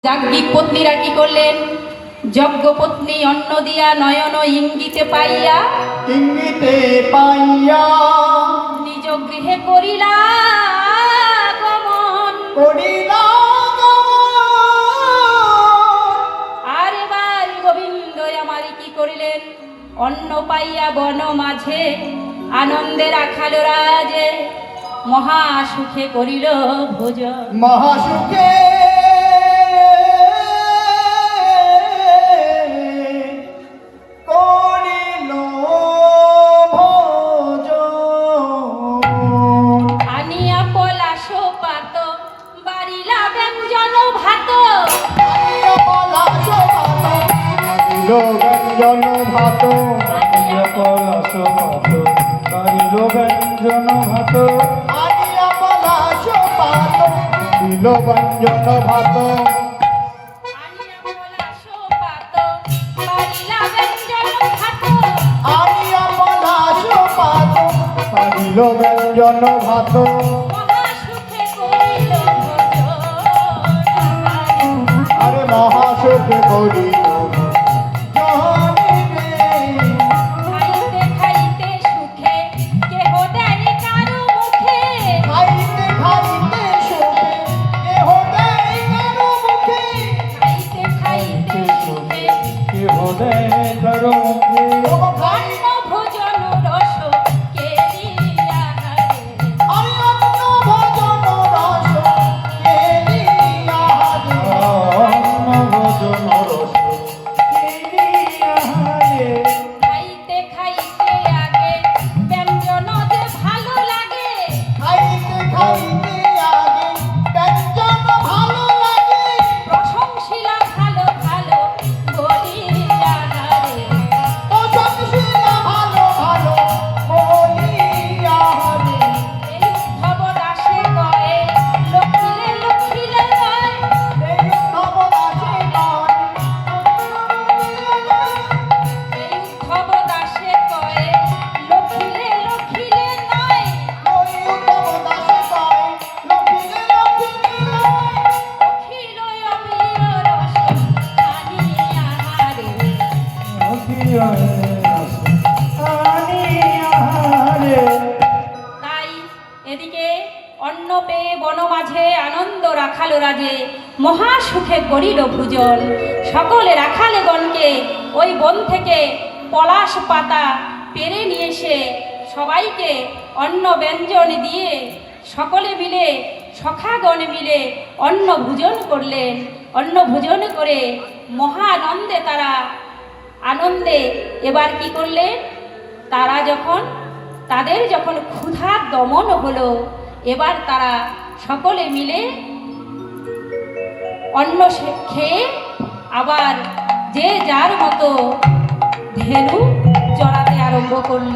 যাজ্ঞিক পত্নীরা কি করলেন? যজ্ঞ পত্নী অন্ন দিয়া নয়ন ইঙ্গিতে পাইয়া নিজ গৃহে করিলা গমন। আর এবার গোবিন্দ আমার কি করিলেন? অন্ন পাইয়া বন মাঝে আনন্দে রাখাল রাজে মহা সুখে করিল ভোজন। মহাসুখে করিল ভোজন। আনিয়া পলাশ পাত বাড়িলা ব্যঞ্জন ভাত। আনিয়া পলাশ পাত বাড়িল ব্যঞ্জন ভাত। আনিয়া পলাশ পাত বাড়িল ব্যঞ্জন ভাত। আনিয়া পলাশ পাত বাড়িল ব্যঞ্জন ভাত। আনিয়া পলাশ পাত বাড়িলা ব্যঞ্জন ভাত। আনিয়া পলাশ পাত বাড়িল ব্যঞ্জন ভাত। মহা সুখে করিল ভোজন। আরে মহাসুখে করিল খাইতে খাইতে সুখে কেহ দেয় কারো মুখে। খাইতে খাইতে সুখে কেহ দেয় কারো মুখে। খাইতে খাইতে সুখে কেহ দেয় কারো মুখে। অন্ন ভোজন রস কেলিয়া হারে। অন্ন ভোজন রস কেলিয়া হারে। অন্ন ভোজন রস কেলিয়া হারে। খাইতে খাইতে আগে ব্যঞ্জন যে ভালো লাগে। খাইতে খাইতে আগে ব্যঞ্জন ভালো লাগে। প্রশংসিলা ভালো ভালো বলিয়া হারে। প্রশংসিলা ভালো ভালো বলিয়া হারে। এই উদ্ধব দাসে কয়ে লক্ষ্মীলে লক্ষ্মীলে নয়। এই উদ্ধব দাসে কয় এই উদ্ধব দাসে কয়ে লক্ষ্মীলে লক্ষ্মীলে নয়। ওই উদ্ধব দাসে কয় লক্ষ্মীলে লক্ষ্মীলে নয়। অখিল অমিয় রস আনিয়া হারে। অখিয়া রস আনিয়া হারে। তাই এদিকে অন্ন পেয়ে বন মাঝে আনন্দ রাখাল রাজে মহা সুখে করিল ভোজন। সকলে রাখালেগণকে ওই বন থেকে পলাশ পাতা পেরে নিয়ে এসে সবাইকে অন্ন ব্যঞ্জন দিয়ে সকলে মিলে সখাগণ মিলে অন্ন ভোজন করলেন। অন্ন ভোজন করে মহা আনন্দে তারা আনন্দে এবার কি করলেন? তারা তাদের যখন ক্ষুধার দমন হলো, এবার তারা সকলে মিলে অন্ন খেয়ে আবার যে যার মতো ধেনু চড়াতে আরম্ভ করল।